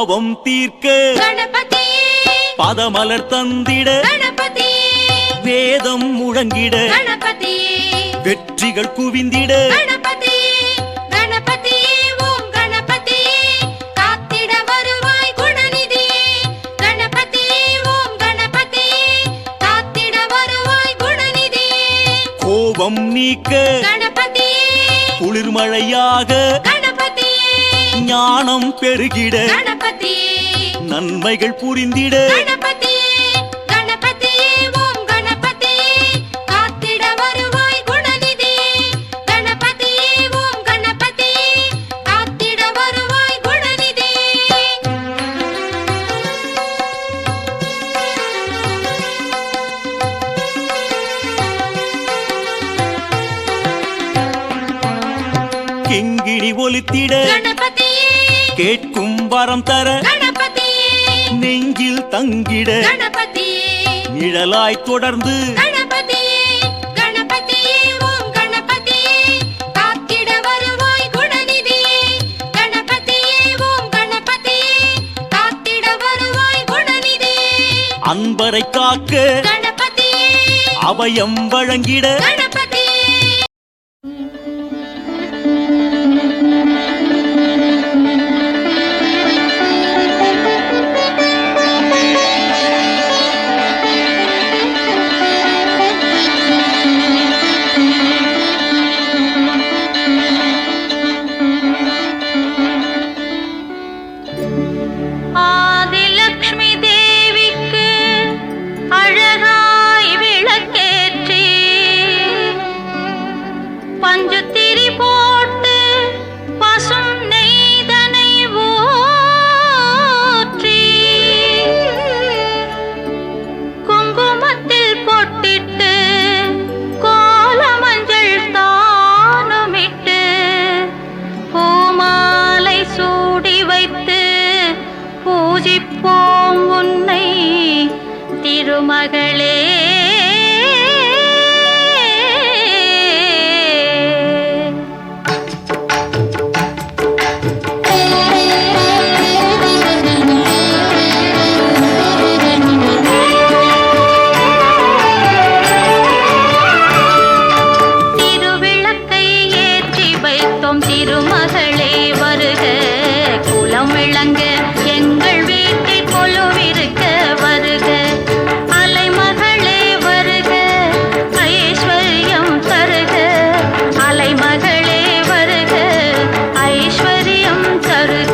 பாவம் தீர்க்க கணபதியே பதமலர் தந்திட கணபதியே வேதம் முழங்கிட கணபதியே வெற்றிகள் குவிந்திட கணபதியே கணபதியே ஓம் கணபதியே காத்திட வருவாய் குணநிதியே கணபதியே ஓம் கணபதியே காத்திட வருவாய் குணநிதியே கோபம் நீக்க கணபதியே குளிர்மழையாக கணபதியே ஞானம் பெருகிட கணபதியே நன்மைகள் புரிந்திட கணபதியே கணபதியே ஓம் கணபதியே காத்திட வருவாய் குணநிதியே கணபதியே ஓம் கணபதியே காத்திட வருவாய் குணநிதியே கிங்கிணி ஒலித்திட கணபதியே கேட்கும் வரம் தர கணபதியே நெஞ்சில் தங்கிட கணபதியே நிழலாய் தொடர்ந்து கணபதியே கணபதியே ஓம் கணபதியே காத்திட வருவாய் குணநிதியே கணபதியே ஓம் கணபதியே காத்திட வருவாய் குணநிதியே அன்பரை காக்க கணபதியே அபயம் வழங்கிட கணபதியே ஆதிலக்ஷ்மி தேவிக்கு அழகாய் விளக்கேற்றி பஞ்சுத்திரி போட்டு பசும் நெய்தனை ஊற்றி குங்குமத்தில் பொட்டிட்டு கோலமஞ்சள் தானுமிட்டு பூமாலை சூடி வைத்து பூஜிப்போம் உன்னை திருமகளே திருவிளக்கை ஏற்றி வைத்தோம் திருமகளே வருக குலம் விளங்க எங்கள் வீட்டில் கொலுவிருக்க வருக அலைமகளே வருக ஐஸ்வர்யம் தருக அலைமகளே வருக ஐஸ்வர்யம் தருக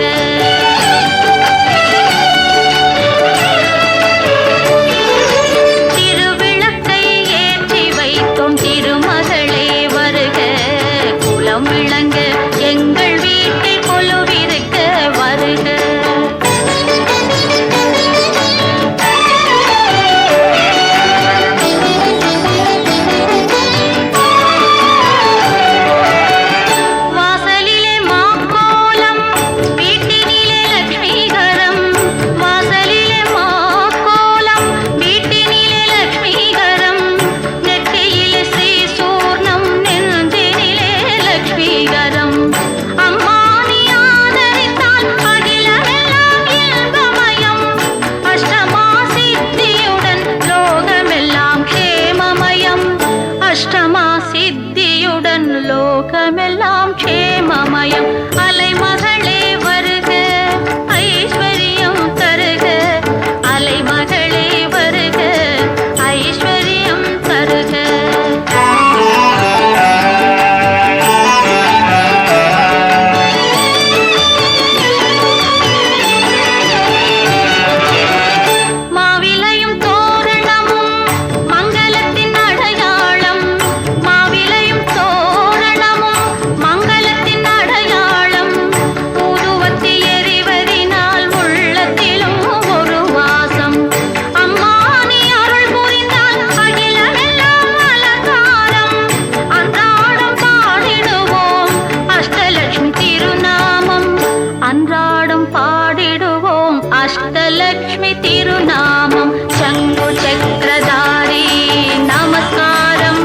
திருவிளக்கை ஏற்றி வைத்தோம் திருமகளே வருக குலம் விளங்க எங்கள் வீட்டில் கொலுவிருக்க வருக வாசலிலே மாக்கோலம் வீட்டினிலே லக்ஷ்மிகரம் வாசலிலே மாக்கோலம் வீட்டினிலே லக்ஷ்மிகரம் நெற்றியிலே ஸ்ரீ சூர்ணம் நெஞ்சினிலே லக்ஷ்மிகரம் அம்மா நீ ஆதரித்தால் அகிலமெல்லாம் இன்பமயம் அஷ்டமா சித்தியுடன் லோகமெல்லாம் க்ஷேமமயம் அஷ்டமா சித்தியுடன் லோகமெல்லாம் க்ஷேமமயம் அலைமகளே வருக ஐஸ்வர்யம் தருக அலைமகளே வருக ஐஸ்வர்யம் தருக மாவிலையும் தோரணமும் மங்களத்தின் அடையாளம் மாவிலையும் தோரணமும் மங்களத்தின் அடையாளம் ஊதுவத்தி எரிவதினால் உள்ளத்திலும் ஒரு வாசம் அம்மா நீ அருள் புரிந்தால் அகிலமெல்லாம் அலங்காரம் அன்றாடம் பாடிடுவோம் அஷ்டலட்சுமி திருநாமம் அன்றாடம் பாடிடுவோம் அஷ்டலட்சுமி திருநாமம் சங்கு சக்கரதாரி நமஸ்காரம்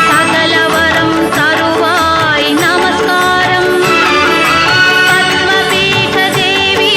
சகலவரம் தருவாய் நமஸ்காரம் பத்மபீட தேவி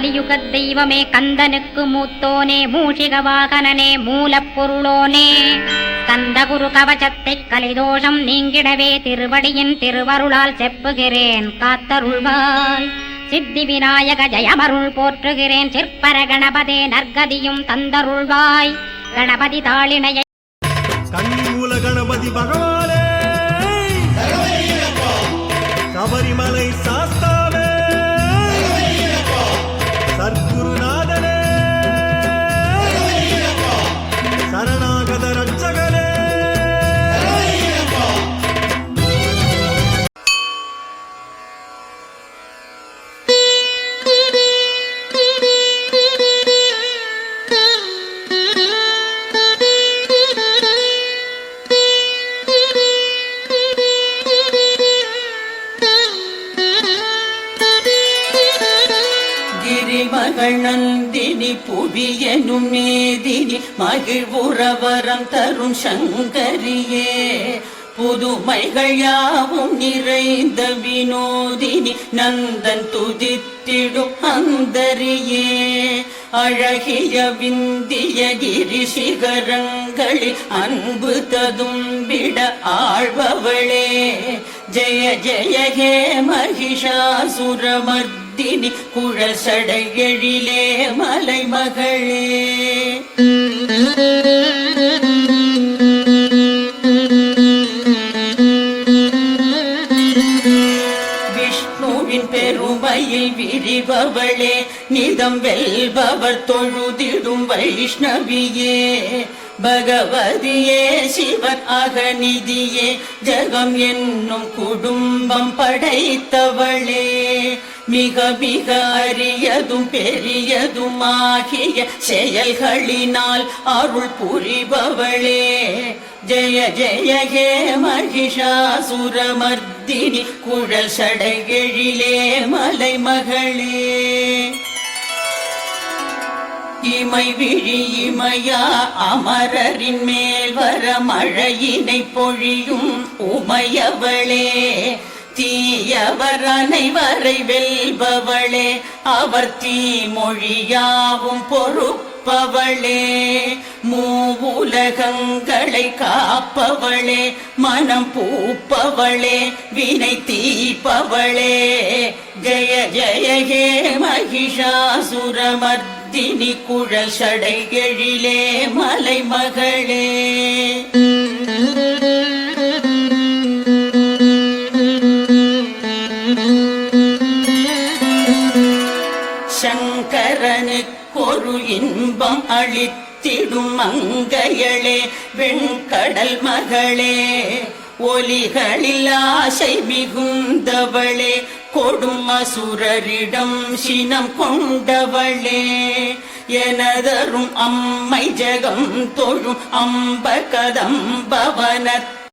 கலியுகத் தெய்வமே கந்தனுக்கு மூத்தோனே மூஷிக வாகனனே மூலப்பொருளோனே கந்த குரு கவசத்தை கலிதோஷம் நீங்கிடவே திருவடியின் திருவருளால் செப்புகிறேன் காத்தருள்வாய் சித்தி விநாயக ஜயமருள் போற்றுகிறேன் சிற்பர கணபதே நற்கதியும் தந்தருள்வாய் கணபதி தாளினையை கன்னிமூல கணபதி பகவானே சபரிமலை சாஸ்தாவே சர்க்குருநாதனே சரணாகத ரட்சகனே மகள் நந்தினி புவியனும் மேதினி மகிழ்வுறவரம் தரும் சங்கரியே புதுமைகள் யாவும் நிறைந்த வினோதினி நந்தன் துதித்திடும் அந்தரியே அழகிய விந்திய கிரி சிகரங்களில் அன்பு ததும்பிட ஆழ்பவளே ஜெய ஜெய ஹே மகிஷாசுரமர்த்தினி குழல் சடையெழிலே மலைமகளே பெருமையில் விரிபவளே நிதம் வெல்பவர் தொழுதிடும் வைஷ்ணவியே பகவதியே சிவன் அகநிதியே ஜகம் என்னும் குடும்பம் படைத்தவளே மிக மிக அரியதும் பெரியதுமாகிய செயல்களினால் அருள் புரிபவளே ஜெய ஜெய ஹே மகிஷாசுரமர்த்தினி குழல் சடையெழிலே மலைமகளே இமை விழி இமையா அமரரின் மேல் வர மழையினை பொழியும் உமையவளே தீயவர் அனைவரை வெல்பவளே அவர் தீமொழியாவும் பொறுப்பவளே மூவுலகங்களை காப்பவளே மனம் பூப்பவளே வினை தீப்பவளே ஜெய ஜெய ஹே மகிஷாசுரமர்த்தினி குழல் சடையெழிலே மலைமகளே சங்கரனுக்கொரு இன்பம் அளித்திடும் மங்கையளே வெண்கடல் மகளே ஒலிகளில் ஆசை மிகுந்தவளே கொடும் அசுரரிடம் சினம் கொண்டவளே எனதரும் அம்மை ஜகம் தொழும் அம்ப கதம்பவன